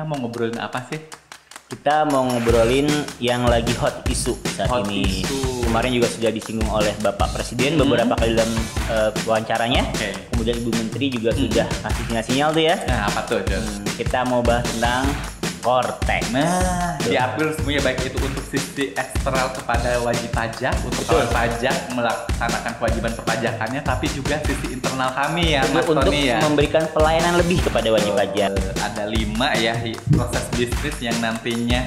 kita mau ngobrolin apa sih? Kita mau ngobrolin yang lagi hot isu saat ini. Kemarin juga sudah disinggung oleh Bapak Presiden beberapa kali dalam wawancaranya. Kemudian Ibu Menteri juga sudah kasih sinyal-sinyal tuh ya. Nah, apa tuh? Kita mau bahas tentang Kortex. Nah, diatur semuanya baik itu untuk sisi eksternal kepada wajib pajak, untuk kawan pajak melaksanakan kewajiban perpajakannya, tapi juga sisi internal kami ya, Mas untuk Tony ya. Memberikan pelayanan lebih kepada wajib pajak. Ada 5 ya proses bisnis yang nantinya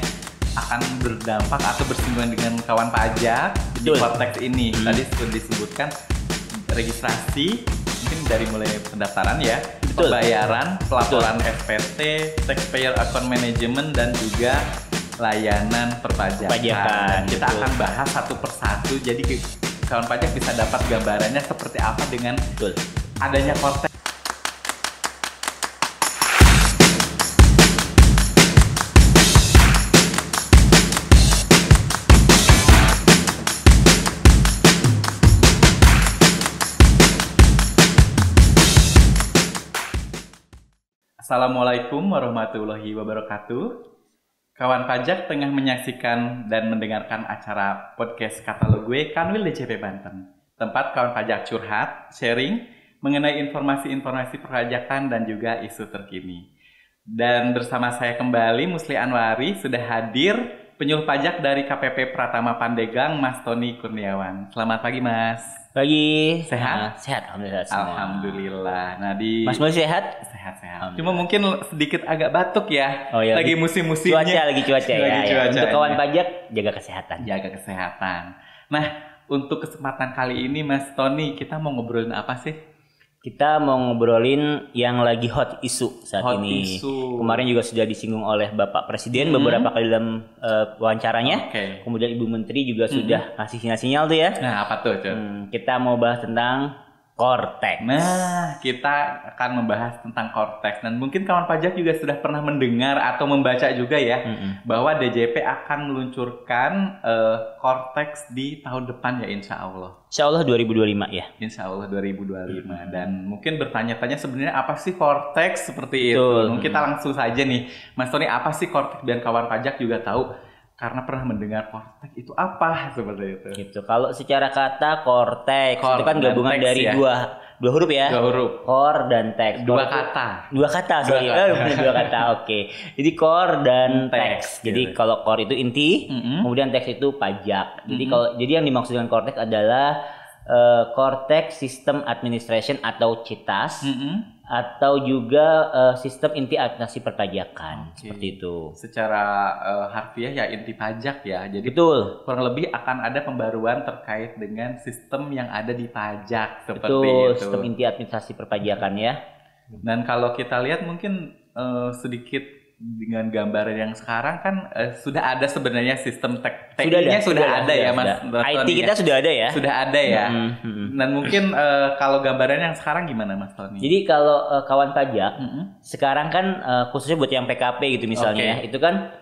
akan berdampak atau bersinggungan dengan kawan pajak di Kortex ini. Tadi sudah disebutkan registrasi, mungkin dari mulai pendaftaran ya, pembayaran, pelaporan SPT, taxpayer account management, dan juga layanan perpajakan. Kita akan bahas satu persatu, jadi kawan pajak bisa dapat gambarannya seperti apa dengan adanya Kortex. Assalamualaikum warahmatullahi wabarakatuh. Kawan pajak tengah menyaksikan dan mendengarkan acara podcast Katalog Gue Kanwil DJP Banten. Tempat kawan pajak curhat, sharing mengenai informasi-informasi perpajakan dan juga isu terkini. Dan bersama saya kembali Musli Anwari, sudah hadir penyuluh pajak dari KPP Pratama Pandeglang, Mas Tony Kurniawan. Selamat pagi, Mas. Pagi. Sehat? Sehat, alhamdulillah. Alhamdulillah. Nah, Mas Mulai sehat? Sehat. Cuma mungkin sedikit agak batuk ya. Oh, iya, lagi musim-musimnya. Cuaca ya. Untuk kawan pajak jaga kesehatan. Nah, untuk kesempatan kali ini Mas Tony, kita mau ngobrolin apa sih? Kita mau ngobrolin yang lagi hot isu saat ini. Kemarin juga sudah disinggung oleh Bapak Presiden beberapa kali dalam wawancaranya. Kemudian Ibu Menteri juga sudah kasih sinyal-sinyal tuh ya. Nah, apa tuh? Kita mau bahas tentang Kortex. Nah, kita akan membahas tentang Kortex, dan mungkin kawan pajak juga sudah pernah mendengar atau membaca juga ya bahwa DJP akan meluncurkan Kortex di tahun depan ya, insya Allah. Insya Allah 2025 ya. Insya Allah 2025. Dan mungkin bertanya-tanya sebenarnya apa sih Kortex seperti itu. Mungkin kita langsung saja nih, Mas Tony, apa sih Kortex biar kawan pajak juga tahu, karena pernah mendengar Kortex itu apa seperti itu. Gitu. Kalau secara kata Kortex itu kan gabungan dari dua huruf ya. Dua huruf. Core dan text. Dua kata. Dua kata. Oke. Jadi core dan text. Jadi kalau core itu inti, kemudian text itu pajak. Jadi yang dimaksud dengan Kortex adalah Kortex System Administration atau CITAS. Atau juga sistem inti administrasi perpajakan, seperti itu. Secara harfiah ya inti pajak ya. Jadi kurang lebih akan ada pembaruan terkait dengan sistem yang ada di pajak seperti itu. Sistem inti administrasi perpajakan ya. Dan kalau kita lihat mungkin sedikit dengan gambaran yang sekarang kan sudah ada sebenarnya sistem tekniknya sudah ada ya, Mas. IT kita sudah ada ya. Sudah ada ya. Dan mungkin kalau gambaran yang sekarang gimana, Mas Tony? Jadi kalau kawan pajak sekarang kan khususnya buat yang PKP gitu misalnya ya, itu kan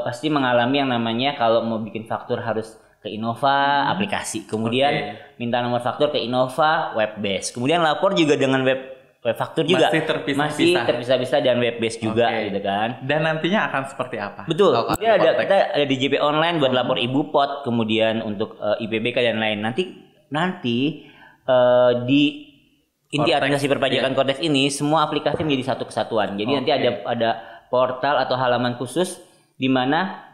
pasti mengalami yang namanya kalau mau bikin faktur harus ke Innova aplikasi, kemudian minta nomor faktur ke Innova web base, kemudian lapor juga dengan web faktur juga masih terpisah-pisah dan web base juga gitu kan. Dan nantinya akan seperti apa? Betul. Kemudian kita ada DJP online buat lapor Ibu Pot, kemudian untuk IPBK dan lain. Nanti di inti administrasi perpajakan Kortex ini semua aplikasi menjadi satu kesatuan. Jadi nanti ada portal atau halaman khusus di mana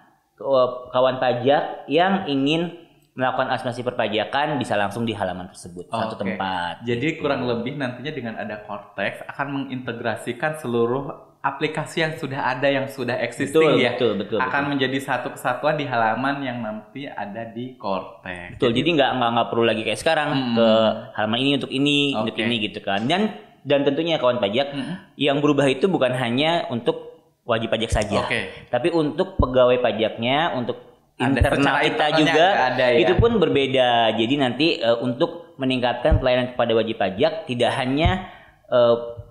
kawan pajak yang ingin melakukan administrasi perpajakan bisa langsung di halaman tersebut, satu tempat. Jadi kurang lebih nantinya dengan ada Kortex akan mengintegrasikan seluruh aplikasi yang sudah ada, yang sudah existing ya. Betul. Akan menjadi satu kesatuan di halaman yang nanti ada di Kortex. Betul. Jadi nggak perlu lagi kayak sekarang ke halaman ini untuk ini gitu kan. Dan tentunya kawan pajak yang berubah itu bukan hanya untuk wajib pajak saja, tapi untuk pegawai pajaknya, untuk internal kita juga itu pun berbeda. Jadi nanti untuk meningkatkan pelayanan kepada wajib pajak tidak hanya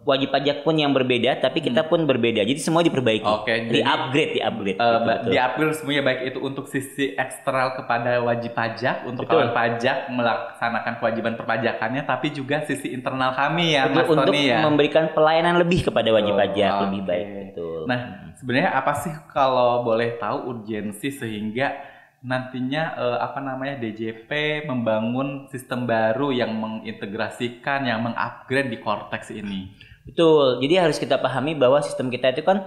wajib pajak pun yang berbeda, tapi kita pun berbeda. Jadi semua diperbaiki. Oke, di-upgrade. Di-upgrade semuanya, baik itu untuk sisi eksternal kepada wajib pajak, untuk kawan pajak melaksanakan kewajiban perpajakannya, tapi juga sisi internal kami ya, Mas untuk Tony ya. memberikan pelayanan lebih kepada wajib pajak lebih baik. Betul. Nah, sebenarnya apa sih kalau boleh tahu urgensi sehingga nantinya DJP membangun sistem baru yang mengintegrasikan, yang mengupgrade di Cortex ini? Betul. Jadi harus kita pahami bahwa sistem kita itu kan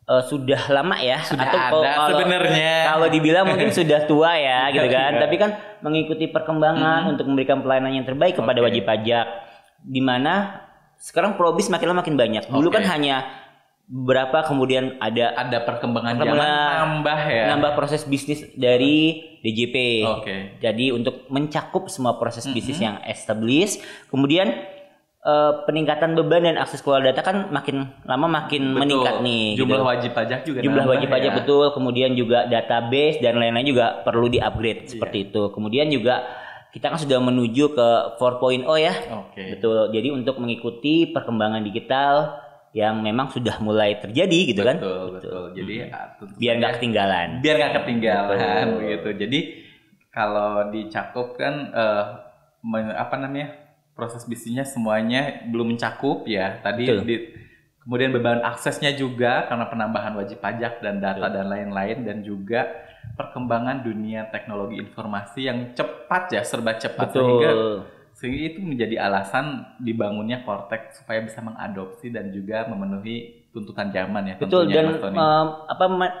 sudah lama ya. Sudah atau ada sebenarnya. Kalau dibilang mungkin sudah tua ya, gitu kan. Tapi kan mengikuti perkembangan untuk memberikan pelayanan yang terbaik kepada wajib pajak. Di mana sekarang Probis makin lama makin banyak. Dulu kan hanya berapa, kemudian ada perkembangan zaman nambah proses bisnis dari DJP. Jadi untuk mencakup semua proses bisnis yang established, kemudian peningkatan beban dan akses keluar data kan makin lama makin meningkat nih. Jumlah wajib pajak juga pajak betul, kemudian juga database dan lain-lain juga perlu di-upgrade seperti itu. Kemudian juga kita kan sudah menuju ke 4.0 ya. Betul. Jadi untuk mengikuti perkembangan digital yang memang sudah mulai terjadi gitu kan. Betul. Jadi biar nggak ketinggalan. Begitu. Jadi kalau dicakup kan proses bisnisnya semuanya belum mencakup ya. Tadi kemudian beban aksesnya juga karena penambahan wajib pajak dan data dan lain-lain, dan juga perkembangan dunia teknologi informasi yang cepat ya, serba cepat, sehingga itu menjadi alasan dibangunnya Cortex supaya bisa mengadopsi dan juga memenuhi tuntutan zaman ya. Betul, dan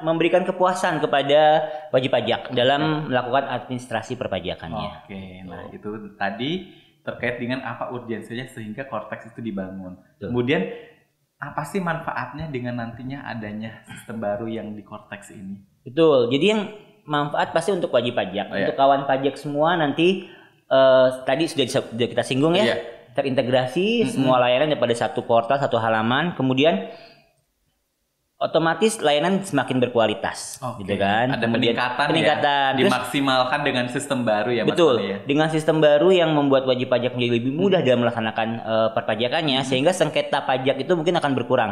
memberikan kepuasan kepada wajib pajak dalam melakukan administrasi perpajakannya. Nah itu tadi terkait dengan apa urgensinya sehingga Cortex itu dibangun. Kemudian apa sih manfaatnya dengan nantinya adanya sistem baru yang di Cortex ini? Betul, jadi yang manfaat pasti untuk wajib pajak, untuk kawan pajak semua nanti tadi sudah kita singgung ya, terintegrasi semua layanan pada satu portal, satu halaman, kemudian otomatis layanan semakin berkualitas, gitu kan. Ada peningkatan ya, dimaksimalkan dengan sistem baru ya, Mas. Betul, ya? Dengan sistem baru yang membuat wajib pajak menjadi lebih mudah dalam melaksanakan perpajakannya, sehingga sengketa pajak itu mungkin akan berkurang.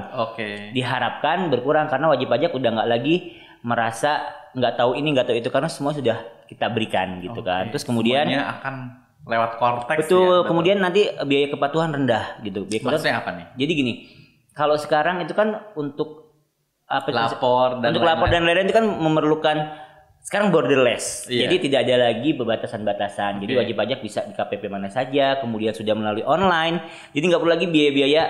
Diharapkan berkurang karena wajib pajak udah nggak lagi merasa nggak tahu ini nggak tahu itu, karena semua sudah kita berikan gitu kan. Terus kemudian semuanya akan lewat Cortex. Betul. Kemudian nanti biaya kepatuhan rendah gitu. Maksudnya apa nih? Jadi gini, kalau sekarang itu kan untuk lapor dan lain-lain itu kan memerlukan sekarang borderless. Jadi tidak ada lagi batasan-batasan. Jadi wajib pajak bisa di KPP mana saja, kemudian sudah melalui online. Jadi nggak perlu lagi biaya-biaya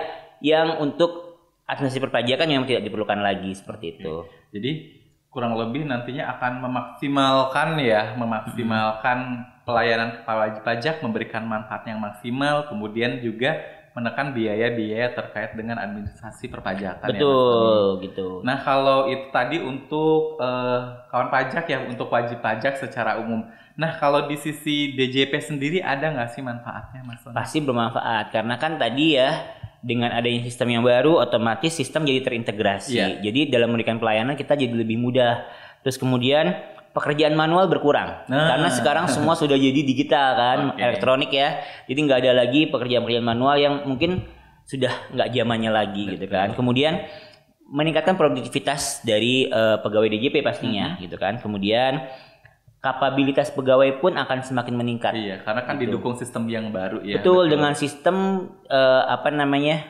yang untuk administrasi perpajakan yang tidak diperlukan lagi seperti itu. Jadi kurang lebih nantinya akan memaksimalkan pelayanan kepada wajib pajak, memberikan manfaat yang maksimal, kemudian juga menekan biaya-biaya terkait dengan administrasi perpajakan. Betul, gitu. Nah, kalau itu tadi untuk kawan pajak ya, untuk wajib pajak secara umum. Nah, kalau di sisi DJP sendiri ada nggak sih manfaatnya, Mas? Pasti bermanfaat, karena kan tadi ya, dengan adanya sistem yang baru, otomatis sistem jadi terintegrasi. Jadi dalam memberikan pelayanan kita jadi lebih mudah. Terus kemudian pekerjaan manual berkurang, karena sekarang semua sudah jadi digital kan, elektronik ya. Jadi nggak ada lagi pekerjaan-pekerjaan manual yang mungkin sudah nggak zamannya lagi gitu kan. Kemudian meningkatkan produktivitas dari pegawai DJP pastinya gitu kan. Kemudian kapabilitas pegawai pun akan semakin meningkat. Karena kan didukung sistem yang baru ya. Betul. Dengan sistem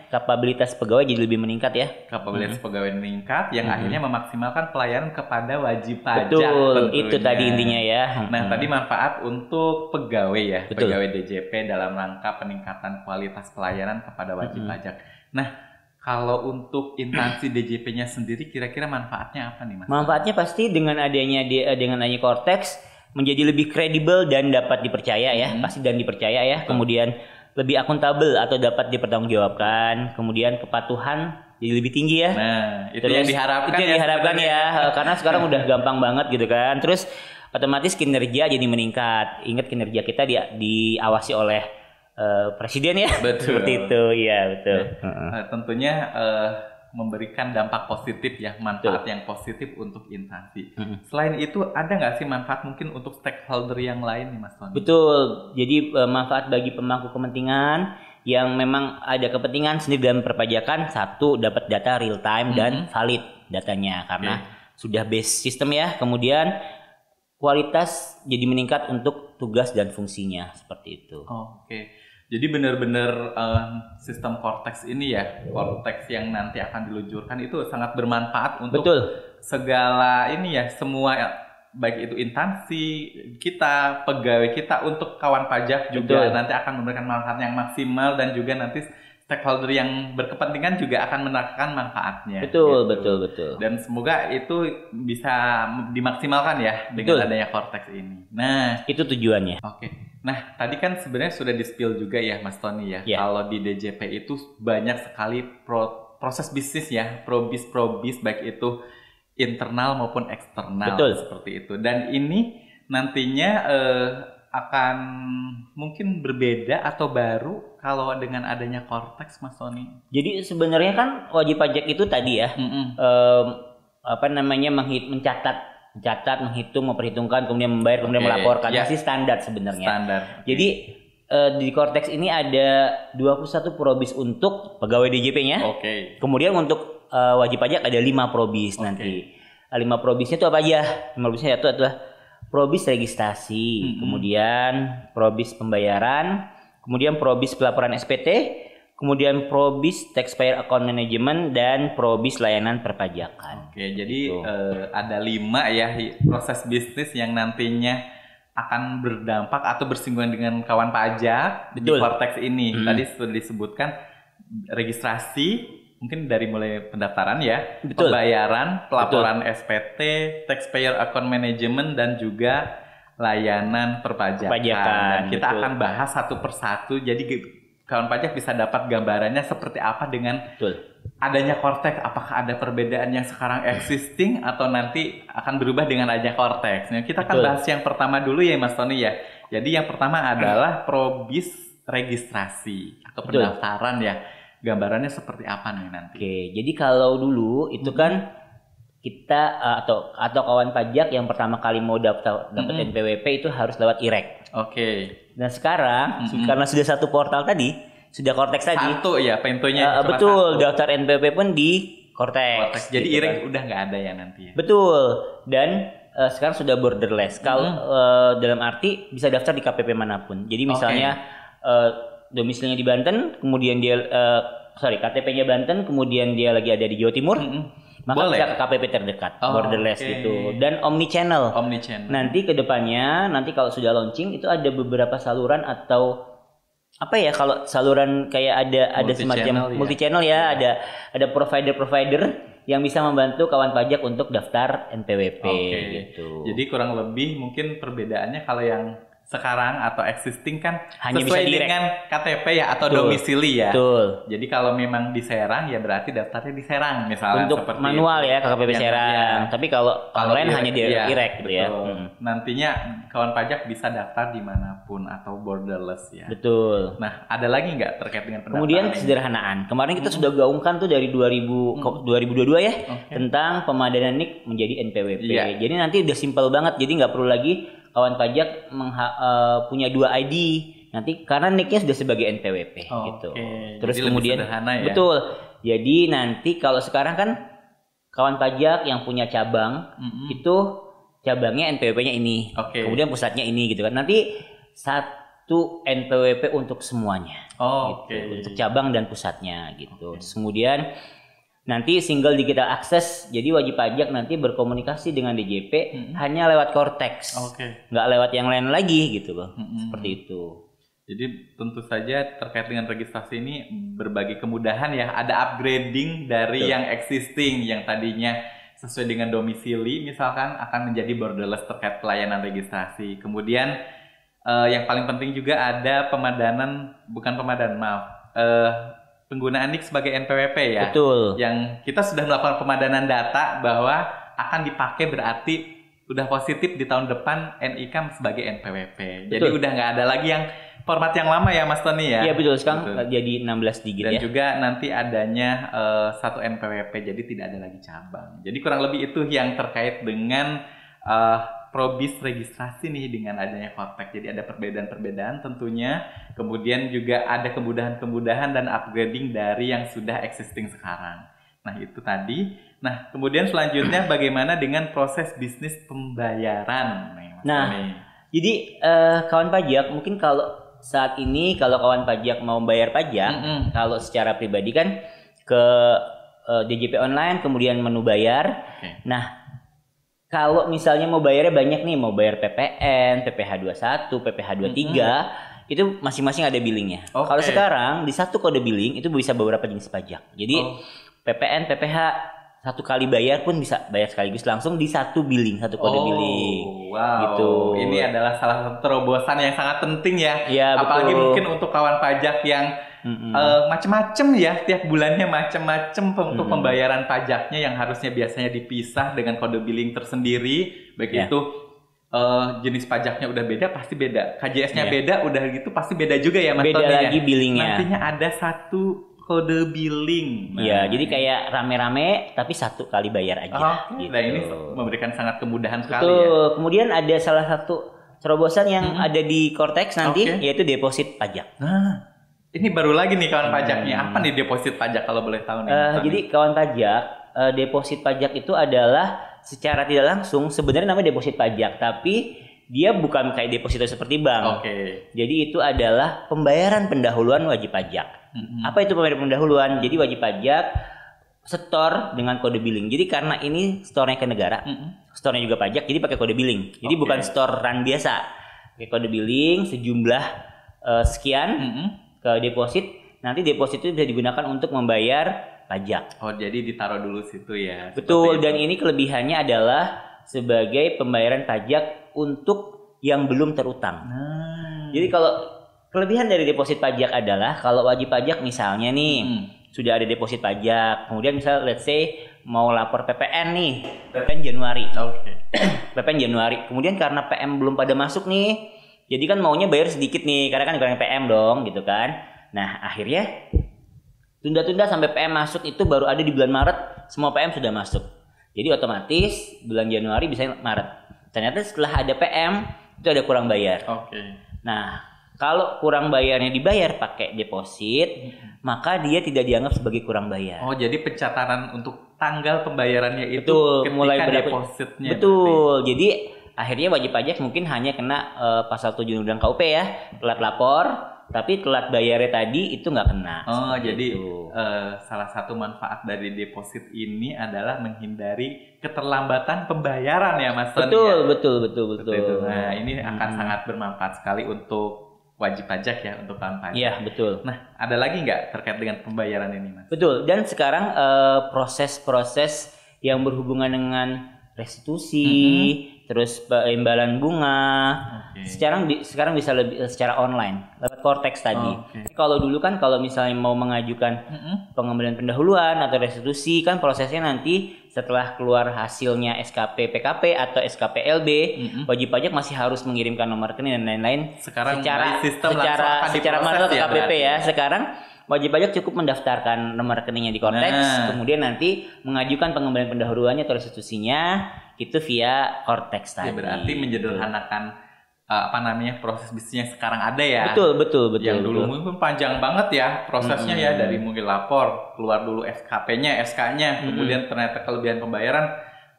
kapabilitas pegawai jadi lebih meningkat ya. Kapabilitas pegawai meningkat yang akhirnya memaksimalkan pelayanan kepada wajib pajak. Betul, tentunya. Itu tadi intinya ya. Nah, tadi manfaat untuk pegawai ya, pegawai DJP dalam rangka peningkatan kualitas pelayanan kepada wajib pajak. Nah, kalau untuk instansi DJP-nya sendiri kira-kira manfaatnya apa nih, Mas? Manfaatnya pasti dengan adanya Cortex menjadi lebih kredibel dan dapat dipercaya ya, pasti dan dipercaya ya. Kemudian lebih akuntabel atau dapat dipertanggungjawabkan. Kemudian kepatuhan jadi lebih tinggi ya. Nah, itu yang diharapkan. Itu yang diharapkan ya, karena sekarang udah gampang banget gitu kan. Terus otomatis kinerja jadi meningkat. Ingat kinerja kita diawasi oleh presiden ya. Betul. Seperti itu, iya betul. Tentunya memberikan dampak positif ya, manfaat yang positif untuk instansi. Selain itu ada nggak sih manfaat mungkin untuk stakeholder yang lain nih, Mas Tony? Betul. Jadi manfaat bagi pemangku kepentingan yang memang ada kepentingan sendiri dalam perpajakan, satu dapat data real time dan valid datanya karena sudah base sistem ya. Kemudian kualitas jadi meningkat untuk tugas dan fungsinya seperti itu. Oke. Jadi benar-benar sistem Cortex ini ya, Cortex yang nanti akan diluncurkan itu sangat bermanfaat untuk segala ini ya, semua baik itu instansi kita, pegawai kita, untuk kawan pajak juga nanti akan memberikan manfaat yang maksimal, dan juga nanti stakeholder yang berkepentingan juga akan merasakan manfaatnya. Betul. Dan semoga itu bisa dimaksimalkan ya dengan adanya Cortex ini. Nah, itu tujuannya. Oke. Nah, tadi kan sebenarnya sudah di-spill juga ya Mas Tony ya. Kalau di DJP itu banyak sekali proses bisnis ya, probis baik itu internal maupun eksternal seperti itu. Dan ini nantinya akan mungkin berbeda atau baru kalau dengan adanya Cortex, Mas Tony. Jadi sebenarnya kan wajib pajak itu tadi ya, mencatat, menghitung, memperhitungkan, kemudian membayar, kemudian melaporkan. Masih standar sebenarnya. Jadi di Cortex ini ada 21 probis untuk pegawai DJP-nya. Kemudian untuk wajib pajak ada 5 probis nanti. 5 probisnya itu apa aja? 5 probisnya itu adalah probis registrasi, kemudian probis pembayaran, kemudian probis pelaporan SPT, kemudian probis taxpayer account management, dan probis layanan perpajakan. Jadi ada 5 ya proses bisnis yang nantinya akan berdampak atau bersinggungan dengan kawan pajak di Cortex ini. Tadi sudah disebutkan registrasi, mungkin dari mulai pendaftaran ya, pembayaran, pelaporan SPT, taxpayer account management, dan juga layanan perpajakan. Dan kita akan bahas satu persatu, jadi kawan pajak bisa dapat gambarannya seperti apa dengan adanya Cortex. Apakah ada perbedaan yang sekarang existing atau nanti akan berubah dengan adanya Cortex. Nah, kita akan bahas yang pertama dulu ya Mas Tony ya. Jadi yang pertama adalah probis registrasi atau pendaftaran ya. Gambarannya seperti apa nih nanti? Jadi kalau dulu itu kan kita atau kawan pajak yang pertama kali mau dapat NPWP itu harus lewat IREK. Nah sekarang karena sudah satu portal tadi, sudah Cortex tadi. Satu ya, pintunya. Betul, daftar NPWP pun di Cortex. Jadi IREK udah nggak ada ya nanti. Betul. Dan sekarang sudah borderless. Kalau dalam arti bisa daftar di KPP manapun. Jadi misalnya domisilinya di Banten, kemudian dia KTP-nya Banten, kemudian dia lagi ada di Jawa Timur, maka bisa ke KPP terdekat, borderless gitu. Dan omni channel. Nanti ke depannya, kalau sudah launching itu ada beberapa saluran atau apa ya, kalau saluran kayak ada semacam multi channel ya, ada provider yang bisa membantu kawan pajak untuk daftar NPWP gitu. Jadi kurang lebih mungkin perbedaannya kalau yang sekarang atau existing kan hanya sesuai bisa dengan KTP ya atau domisili ya. Jadi kalau memang di Serang ya berarti daftarnya di Serang misalnya. Untuk seperti manual itu. ya KPP Serang. Tapi kalau online hanya di IREK gitu ya. Nantinya kawan pajak bisa daftar dimanapun atau borderless ya. Betul. Nah ada lagi nggak terkait dengan pendaftaran? Kemudian kesederhanaan. Kemarin kita sudah gaungkan tuh dari 2022 ya tentang pemadanan NIK menjadi NPWP. Jadi nanti udah simpel banget. Jadi nggak perlu lagi kawan pajak punya 2 ID nanti karena NIK-nya sudah sebagai NPWP gitu. Terus jadi kemudian ya? Jadi nanti kalau sekarang kan kawan pajak yang punya cabang itu cabangnya NPWP-nya ini. Kemudian pusatnya ini gitu kan. Nanti satu NPWP untuk semuanya. Gitu. Untuk cabang dan pusatnya gitu. Terus kemudian nanti single digital access, jadi wajib pajak nanti berkomunikasi dengan DJP hanya lewat Cortex, nggak lewat yang lain lagi gitu loh, seperti itu. Jadi tentu saja terkait dengan registrasi ini berbagai kemudahan ya, ada upgrading dari yang existing yang tadinya sesuai dengan domisili misalkan akan menjadi borderless terkait pelayanan registrasi. Kemudian yang paling penting juga ada penggunaan NIK sebagai NPWP ya. Yang kita sudah melakukan pemadanan data bahwa akan dipakai berarti udah positif di tahun depan NIK sebagai NPWP. Jadi udah nggak ada lagi yang format yang lama ya Mas Tony ya. Iya betul, sekarang jadi 16 digit dan ya. Dan juga nanti adanya satu NPWP, jadi tidak ada lagi cabang. Jadi kurang lebih itu yang terkait dengan Probis registrasi nih dengan adanya Kortex. Jadi ada perbedaan-perbedaan tentunya, kemudian juga ada kemudahan-kemudahan dan upgrading dari yang sudah existing sekarang. Nah itu tadi. Nah kemudian selanjutnya bagaimana dengan proses bisnis pembayaran nih, Mas Tony? Jadi kawan pajak mungkin kalau saat ini kalau kawan pajak mau bayar pajak, kalau secara pribadi kan ke DJP online kemudian menu bayar. Nah kalau misalnya mau bayarnya banyak nih, mau bayar PPN, PPh 21, PPh 23, itu masing-masing ada billingnya. Kalau sekarang di satu kode billing itu bisa beberapa jenis pajak. Jadi PPN, PPh satu kali bayar pun bisa bayar sekaligus langsung di satu billing, satu kode billing. Wow. Gitu. Ini adalah salah satu terobosan yang sangat penting ya. Iya, apalagi betul. mungkin untuk kawan pajak yang macem-macem ya, tiap bulannya macem-macem untuk pembayaran pajaknya yang harusnya biasanya dipisah dengan kode billing tersendiri. Baik itu jenis pajaknya udah beda, pasti beda. KJS-nya beda, udah gitu pasti beda juga ya Mas Tony. Beda lagi billingnya. Nantinya ada satu kode billing. Iya, jadi kayak rame-rame tapi satu kali bayar aja. Gitu. Nah ini memberikan sangat kemudahan sekali ya. Kemudian ada salah satu terobosan yang ada di Kortex nanti, yaitu deposit pajak. Nah, ini baru lagi nih kawan pajaknya. Apa nih deposit pajak kalau boleh tahu nih? Jadi kawan pajak, deposit pajak itu adalah secara tidak langsung sebenarnya namanya deposit pajak, tapi dia bukan kayak deposito seperti bank. Jadi itu adalah pembayaran pendahuluan wajib pajak. Apa itu pembayaran pendahuluan? Jadi wajib pajak store dengan kode billing. Jadi karena ini store-nya ke negara, store-nya juga pajak, jadi pakai kode billing. Jadi bukan store run biasa. Pakai kode billing sejumlah sekian ke deposit. Nanti deposit itu bisa digunakan untuk membayar pajak. Oh, jadi ditaruh dulu situ ya. Betul, dan ini kelebihannya adalah sebagai pembayaran pajak untuk yang belum terutang. Jadi kalau kelebihan dari deposit pajak adalah kalau wajib pajak misalnya nih sudah ada deposit pajak, kemudian misal let's say mau lapor PPN nih, PPN Januari. PPN Januari. Kemudian karena PM belum pada masuk nih, jadi kan maunya bayar sedikit nih, karena kan kurang PM dong gitu kan. Nah, akhirnya tunda-tunda sampai PM masuk itu baru ada di bulan Maret, semua PM sudah masuk. Jadi otomatis bulan Januari bisa Maret. Ternyata setelah ada PM itu ada kurang bayar. Nah, kalau kurang bayarnya dibayar pakai deposit, maka dia tidak dianggap sebagai kurang bayar. Oh, jadi pencatatan untuk tanggal pembayarannya itu ketika mulai depositnya. Betul. Berarti. Jadi akhirnya wajib pajak mungkin hanya kena pasal 7 Undang KUP ya, telat lapor, tapi telat bayarnya tadi itu nggak kena. Jadi salah satu manfaat dari deposit ini adalah menghindari keterlambatan pembayaran ya Mas Tony. Betul. Nah, ini akan sangat bermanfaat sekali untuk wajib pajak ya, untuk kawan pajak. Iya, betul. Nah, ada lagi nggak terkait dengan pembayaran ini, Mas? Betul. Dan sekarang proses-proses yang berhubungan dengan restitusi, terus imbalan bunga, sekarang bisa lebih secara online lewat Kortex tadi. Kalau dulu kan kalau misalnya mau mengajukan pengembalian pendahuluan atau restitusi kan prosesnya nanti setelah keluar hasilnya SKP PKP atau SKP LB, wajib pajak masih harus mengirimkan nomor rekening dan lain-lain. Sekarang secara manual ke KPP ya. Sekarang wajib pajak cukup mendaftarkan nomor rekeningnya di Kortex, kemudian nanti mengajukan pengembalian pendahuluannya atau restitusinya itu via Kortex tadi. Berarti menyederhanakan proses bisnis yang sekarang ada ya. Betul. Yang dulu mungkin panjang banget ya prosesnya ya, dari mungkin lapor, keluar dulu SKP-nya, SK-nya, kemudian ternyata kelebihan pembayaran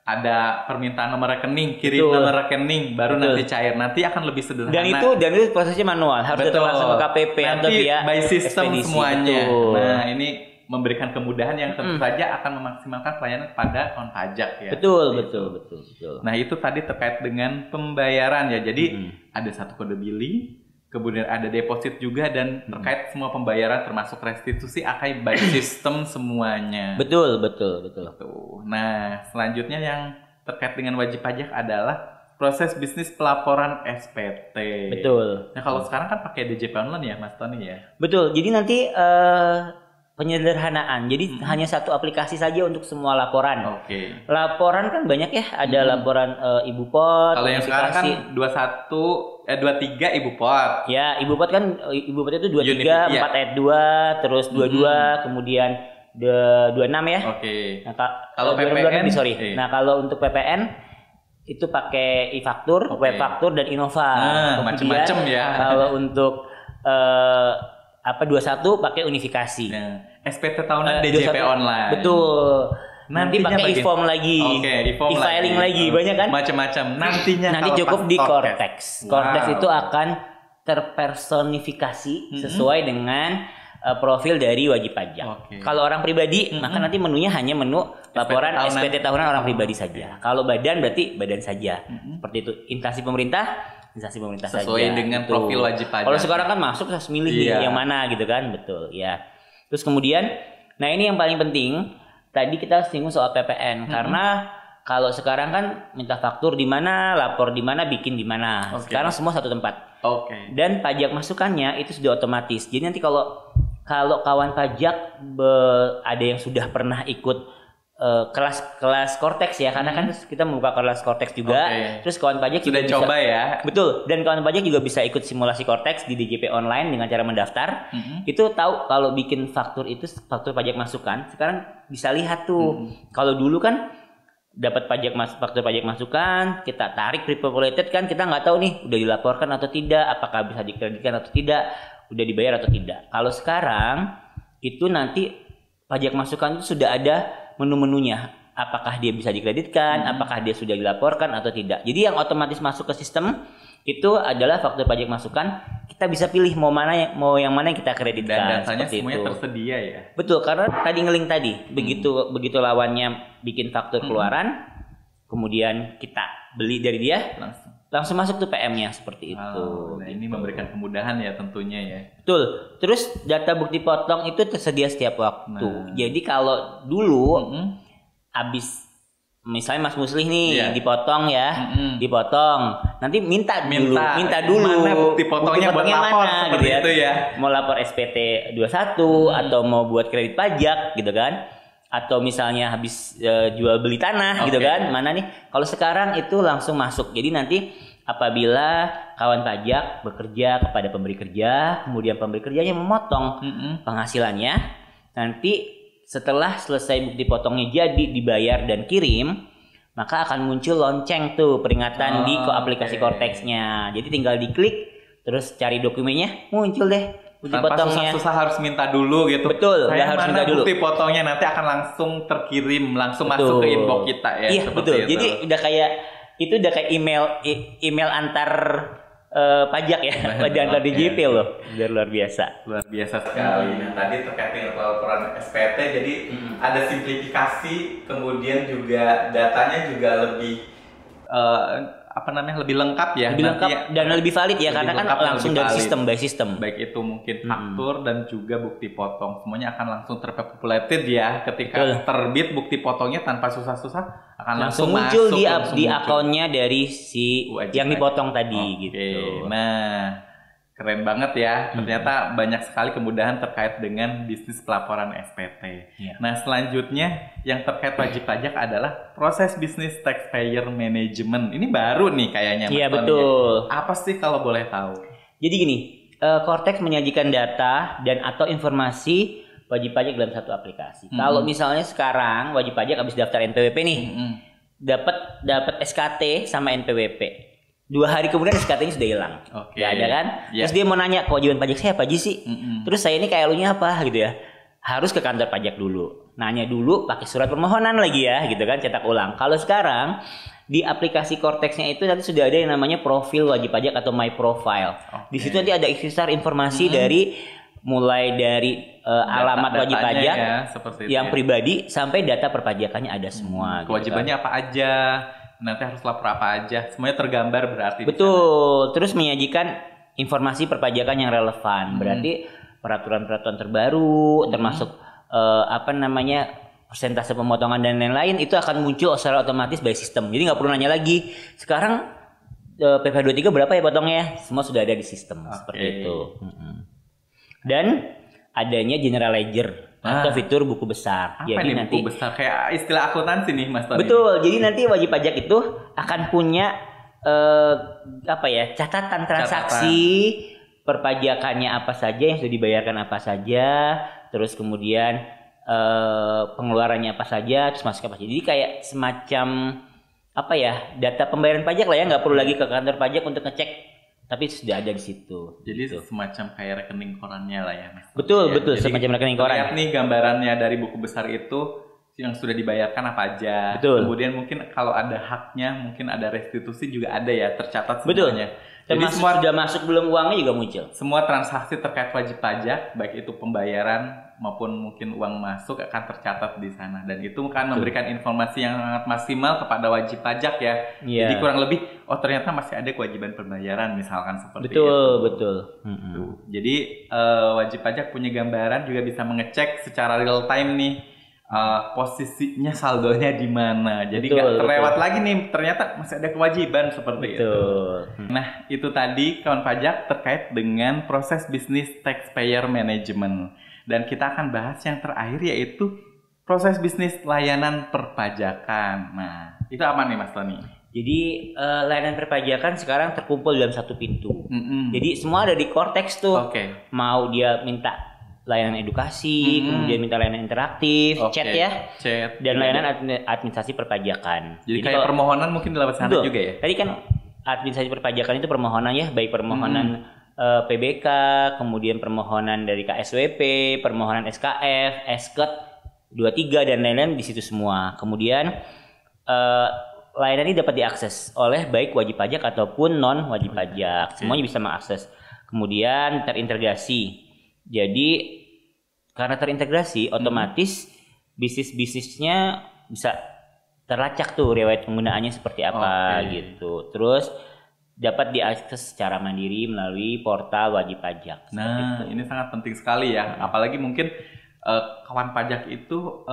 ada permintaan nomor rekening, kirim nomor rekening, baru nanti cair. Nanti akan lebih sederhana. Dan itu prosesnya manual, harus datang langsung ke KPP nanti atau via by system ekspedisi, semuanya. Nah, ini memberikan kemudahan yang tentu saja akan memaksimalkan pelayanan pada kawan pajak ya. Betul. Nah, itu tadi terkait dengan pembayaran ya. Jadi ada satu kode billing, kemudian ada deposit juga, dan terkait semua pembayaran termasuk restitusi akan by system semuanya. Betul. Nah, selanjutnya yang terkait dengan wajib pajak adalah proses bisnis pelaporan SPT. Betul. Nah, kalau sekarang kan pakai DJP online ya, Mas Tony ya. Betul. Jadi nanti penyederhanaan. Jadi hanya satu aplikasi saja untuk semua laporan. Laporan kan banyak ya. Ada laporan Ibu Pot. Kalau yang sekarang kan 23 Ibu Pot. Ya, Ibu Pot kan Ibu Pot itu 23, 4 ayat 2, terus 22, kemudian 26 ya. Nah, kalau PPN, Nah, kalau untuk PPN itu pakai e-faktur, Oke. web faktur dan Innova. Kemudian macem-macem ya. Kalau untuk 21 pakai unifikasi. Nah, SPT tahunan DJP 21 online. Betul. Nanti Nantinya pakai bagian- e-form lagi, Oke, e-form e-filing lagi, banyak kan? Macam-macam. Nantinya Nanti kalau cukup pas di Cortex. Cortex. Cortex Wow. itu akan terpersonifikasi sesuai dengan profil dari wajib pajak. Oke. Kalau orang pribadi, maka nanti menunya hanya menu laporan tahunan. SPT tahunan orang pribadi saja. Kalau badan berarti badan saja. Seperti itu. Instansi pemerintah saja. Sesuai dengan Gitu. profil wajib pajak. Kalau sekarang kan masuk harus milih nih Iya. yang mana gitu kan, betul ya. Terus kemudian, nah ini yang paling penting. Tadi kita singgung soal PPN karena kalau sekarang kan minta faktur di mana, lapor di mana, bikin di mana. Oke. Sekarang semua satu tempat. Oke. Dan pajak masukannya itu sudah otomatis. Jadi nanti kalau kawan pajak ada yang sudah pernah ikut kelas Cortex ya, karena kan kita membuka kelas Cortex juga. Oke. Terus kawan pajak Sudah juga coba bisa, ya. betul. Dan kawan pajak juga bisa ikut simulasi Cortex di DJP online dengan cara mendaftar. Itu tahu kalau bikin faktur itu faktur pajak masukan. Sekarang bisa lihat tuh. Kalau dulu kan dapat faktur pajak masukan, kita tarik pre-populated kan, kita nggak tahu nih udah dilaporkan atau tidak, apakah bisa dikreditkan atau tidak, udah dibayar atau tidak. Kalau sekarang itu nanti pajak masukan itu sudah ada menu-menunya, apakah dia bisa dikreditkan, apakah dia sudah dilaporkan atau tidak. Jadi yang otomatis masuk ke sistem itu adalah faktur pajak masukan. Kita bisa pilih mau yang mana yang kita Dan kreditkan. datanya seperti semuanya itu. tersedia ya. Betul, karena tadi ngeling tadi, begitu lawannya bikin faktur keluaran, kemudian kita beli dari dia, langsung masuk tuh PM-nya seperti itu. Nah, ini memberikan kemudahan ya tentunya ya. Betul. Terus data bukti potong itu tersedia setiap waktu. Jadi kalau dulu habis misalnya Mas Muslih nih Iya. dipotong ya, dipotong. Nanti minta dulu. Mana bukti potongnya buat lapor seperti gitu itu ya. Mau lapor SPT 21 atau mau buat kredit pajak gitu kan. Atau misalnya habis jual beli tanah gitu Oke. kan. Mana nih? Kalau sekarang itu langsung masuk. Jadi nanti apabila kawan pajak bekerja kepada pemberi kerja, kemudian pemberi kerjanya memotong penghasilannya, nanti setelah selesai bukti potongnya jadi dibayar dan kirim, maka akan muncul lonceng tuh peringatan di aplikasi Oke. Cortex-nya. Jadi tinggal diklik, terus cari dokumennya, muncul deh bukti Tanpa potongnya. susah-susah harus minta dulu gitu. Betul, Saya nggak harus mana minta dulu. bukti potongnya nanti akan langsung terkirim, langsung Betul. masuk ke inbox kita ya. Iya seperti betul. itu. Jadi udah kayak email antar pajak ya, antar DJP loh. Udah luar biasa. Luar biasa sekali. Nah, tadi terkait dengan laporan SPT, jadi ada simplifikasi, kemudian juga datanya juga lebih lebih lengkap ya. Lebih Nanti lengkap ya, dan lebih valid ya, lebih karena kan lengkap dan langsung lebih dari valid. sistem by system. Baik itu mungkin faktur dan juga bukti potong, semuanya akan langsung terpopulated ya. Ketika Betul. terbit bukti potongnya tanpa susah-susah akan Langsung langsung muncul masuk, di langsung muncul. akunnya dari si Wajib yang pajak. dipotong tadi Oke. gitu. Nah, keren banget ya. Ternyata banyak sekali kemudahan terkait dengan bisnis pelaporan SPT. Iya. Nah, selanjutnya yang terkait wajib pajak adalah proses bisnis taxpayer management. Ini baru nih kayaknya. Mas Iya Tony. betul. Apa sih kalau boleh tahu? Jadi gini, Cortex menyajikan data dan atau informasi wajib pajak dalam satu aplikasi. Kalau misalnya sekarang wajib pajak habis daftar NPWP nih, dapat SKT sama NPWP. 2 hari kemudian SKT-nya sudah hilang. Oke. Nggak ada kan? Ya. Terus dia mau nanya kewajiban pajak saya apa aja sih? Terus saya ini kayak elunya apa gitu ya? Harus ke kantor pajak dulu. Nanya dulu pakai surat permohonan lagi ya gitu kan, cetak ulang. Kalau sekarang di aplikasi Cortex-nya itu nanti sudah ada yang namanya profil wajib pajak atau my profile. Di situ nanti ada ikhtisar informasi mulai dari alamat wajib Data-datanya pajak ya, seperti itu yang ya. pribadi sampai data perpajakannya ada semua. gitu Kewajibannya apa aja? Nanti harus lapor apa aja? Semuanya tergambar berarti. di sana. Betul, terus menyajikan informasi perpajakan yang relevan. Berarti peraturan-peraturan terbaru, termasuk persentase pemotongan dan lain-lain itu akan muncul secara otomatis by system. Jadi nggak perlu nanya lagi. Sekarang PP23 berapa ya potongnya? Semua sudah ada di sistem seperti itu. Dan adanya general ledger atau fitur buku besar. Apa nih buku besar? Kayak istilah akuntansi nih, Mas Tony. Betul. Jadi nanti wajib pajak itu akan punya catatan transaksi perpajakannya apa saja yang sudah dibayarkan apa saja, terus kemudian pengeluarannya apa saja, terus masuk apa saja. Jadi kayak semacam apa ya, data pembayaran pajak lah ya, nggak perlu lagi ke kantor pajak untuk ngecek, tapi sudah ada di situ. Jadi gitu. semacam kayak rekening korannya lah ya, Mas. Betul, Ya, betul, jadi semacam rekening koran. Lihat nih gambarannya dari buku besar itu yang sudah dibayarkan apa aja. Betul. Kemudian mungkin kalau ada haknya, mungkin ada restitusi juga ada ya, tercatat Betul. semuanya. Jadi Jadi semua sudah masuk belum uangnya juga muncul. semua transaksi terkait wajib pajak, baik itu pembayaran maupun mungkin uang masuk akan tercatat di sana, dan itu akan memberikan informasi yang sangat maksimal kepada wajib pajak ya. Iya. Jadi kurang lebih, oh ternyata masih ada kewajiban pembayaran misalkan seperti Betul, itu. betul. Tuh. Jadi wajib pajak punya gambaran, juga bisa mengecek secara real time nih posisinya saldonya di mana. Jadi nggak terlewat lagi nih, ternyata masih ada kewajiban seperti itu. Nah, itu tadi kawan pajak terkait dengan proses bisnis taxpayer management. Dan kita akan bahas yang terakhir, yaitu proses bisnis layanan perpajakan. Nah, itu apa nih Mas Tony? Jadi layanan perpajakan sekarang terkumpul dalam satu pintu. Jadi semua ada di Cortex tuh. Oke. Mau dia minta layanan edukasi, kemudian minta layanan interaktif, chat ya, dan layanan administrasi perpajakan. Jadi kayak permohonan mungkin lewat sana juga ya? Tadi kan administrasi perpajakan itu permohonan ya, baik permohonan PBK, kemudian permohonan dari KSWP, permohonan SKF, SKET, 23 dan lain-lain di situ semua. Kemudian layanan ini dapat diakses oleh baik wajib pajak ataupun non wajib pajak. Semuanya bisa mengakses. Kemudian terintegrasi. Jadi karena terintegrasi, otomatis bisnis-bisnisnya bisa terlacak tuh riwayat penggunaannya seperti apa gitu. Terus dapat diakses secara mandiri melalui portal wajib pajak. Nah, ini sangat penting sekali ya. Apalagi mungkin kawan pajak itu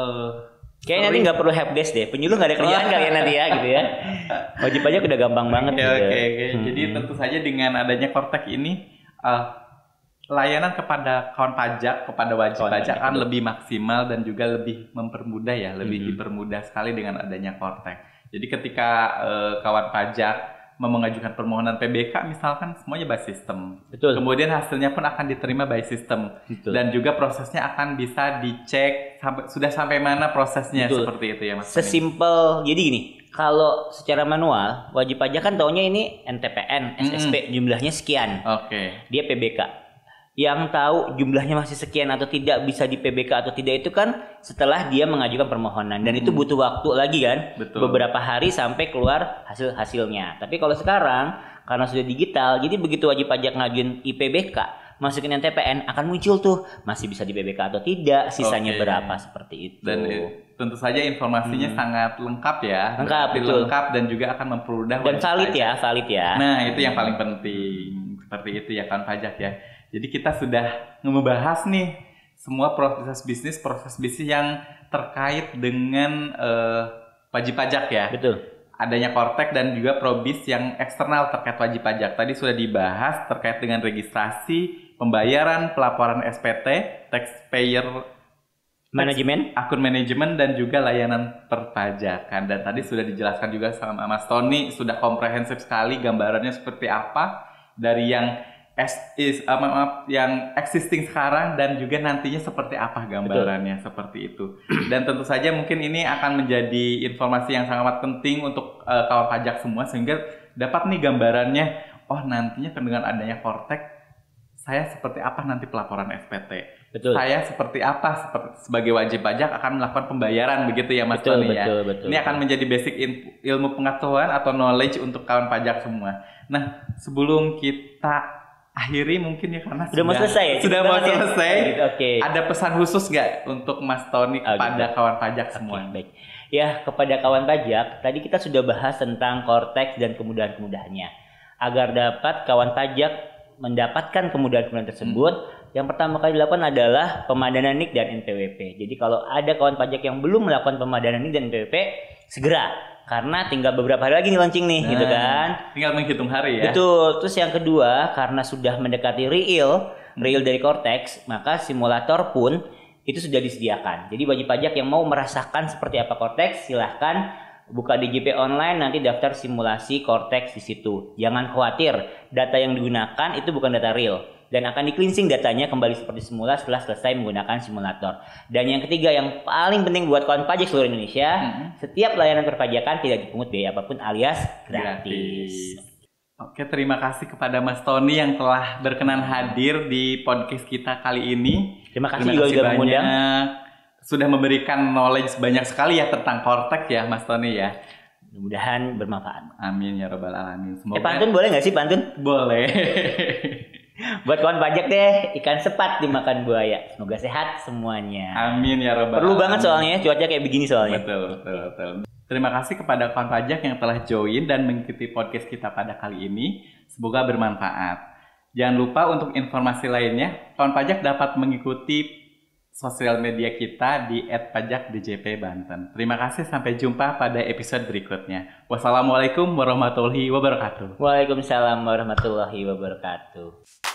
kayaknya nanti nggak perlu helpdesk deh, penyuluh nggak ada kerjaan kali ya nanti ya gitu ya. Wajib pajak udah gampang banget gitu. Oke. Jadi tentu saja dengan adanya Cortex ini layanan kepada kawan pajak, kepada wajib pajak akan lebih maksimal dan juga lebih mempermudah ya, lebih dipermudah sekali dengan adanya Cortex. Jadi ketika kawan pajak mengajukan permohonan PBK misalkan, semuanya by system. Betul. Kemudian hasilnya pun akan diterima by system. Betul. Dan juga prosesnya akan bisa dicek sudah sampai mana prosesnya. Betul. Seperti itu ya Mas. Sesimpel, jadi gini, kalau secara manual wajib pajak kan taunya ini NTPN, SSP jumlahnya sekian. Oke. Dia PBK. Yang tahu jumlahnya masih sekian atau tidak, bisa di PBK atau tidak itu kan setelah dia mengajukan permohonan, dan itu butuh waktu lagi kan. Betul. Beberapa hari sampai keluar hasilnya. Tapi kalau sekarang karena sudah digital, jadi begitu wajib pajak ngajuin IPBK, masukin NTPN, akan muncul tuh masih bisa di PBK atau tidak, sisanya berapa, seperti itu. Dan tentu saja informasinya sangat lengkap ya. Lengkap, betul. Lengkap dan juga akan mempermudah dan valid ya. Nah, itu yang paling penting. Seperti itu ya kan pajak ya. Jadi kita sudah membahas nih semua proses bisnis yang terkait dengan wajib pajak ya. Betul. Adanya Cortex dan juga probis yang eksternal terkait wajib pajak. Tadi sudah dibahas terkait dengan registrasi, pembayaran, pelaporan SPT, taxpayer manajemen, akun manajemen, dan juga layanan perpajakan. Dan tadi sudah dijelaskan juga sama Mas Tony, sudah komprehensif sekali gambarannya seperti apa dari yang yang existing sekarang dan juga nantinya seperti apa gambarannya. Betul. Seperti itu. Dan tentu saja mungkin ini akan menjadi informasi yang sangat penting untuk kawan pajak semua, sehingga dapat nih gambarannya, oh nantinya dengan adanya Cortex saya seperti apa nanti pelaporan SPT. Betul. Saya seperti apa sebagai wajib pajak akan melakukan pembayaran, begitu ya Mas Tony ya. Betul. Ini akan menjadi basic ilmu pengetahuan atau knowledge untuk kawan pajak semua. Nah, sebelum kita akhiri mungkin ya, karena sudah mau selesai ya? Sudah mau selesai. Oke. Ada pesan khusus nggak untuk Mas Tony kepada kawan pajak semua? Baik. Ya, kepada kawan pajak, tadi kita sudah bahas tentang Cortex dan kemudahan-kemudahannya. Agar dapat kawan pajak mendapatkan kemudahan-kemudahan tersebut, yang pertama kali dilakukan adalah pemadanan NIK dan NPWP. Jadi kalau ada kawan pajak yang belum melakukan pemadanan NIK dan NPWP, segera. Karena tinggal beberapa hari lagi nih launching nih, gitu kan. Tinggal menghitung hari ya. Betul. Terus yang kedua, karena sudah mendekati real dari Cortex, maka simulator pun itu sudah disediakan. Jadi wajib pajak yang mau merasakan seperti apa Cortex, silahkan buka DJP online, nanti daftar simulasi Cortex di situ. Jangan khawatir, data yang digunakan itu bukan data real. dan akan di-cleansing datanya kembali seperti semula setelah selesai menggunakan simulator. Dan yang ketiga yang paling penting buat kawan pajak seluruh Indonesia, setiap layanan perpajakan tidak dipungut biaya apapun alias gratis. Oke, terima kasih kepada Mas Tony yang telah berkenan hadir di podcast kita kali ini. Terima kasih juga sudah mengundang. Sudah memberikan knowledge banyak sekali ya tentang Cortex ya Mas Tony ya. Mudah-mudahan bermanfaat. Amin ya robbal alamin. Semoga pantun boleh nggak sih pantun? Boleh. Buat kawan pajak deh, ikan sepat dimakan buaya. Semoga sehat semuanya. Amin ya robbal alamin. Perlu banget soalnya cuaca kayak begini soalnya. Betul. Terima kasih kepada kawan pajak yang telah join dan mengikuti podcast kita pada kali ini. Semoga bermanfaat. Jangan lupa untuk informasi lainnya, kawan pajak dapat mengikuti sosial media kita di @pajakdjp_banten. Terima kasih, sampai jumpa pada episode berikutnya. Wassalamualaikum warahmatullahi wabarakatuh. Waalaikumsalam warahmatullahi wabarakatuh.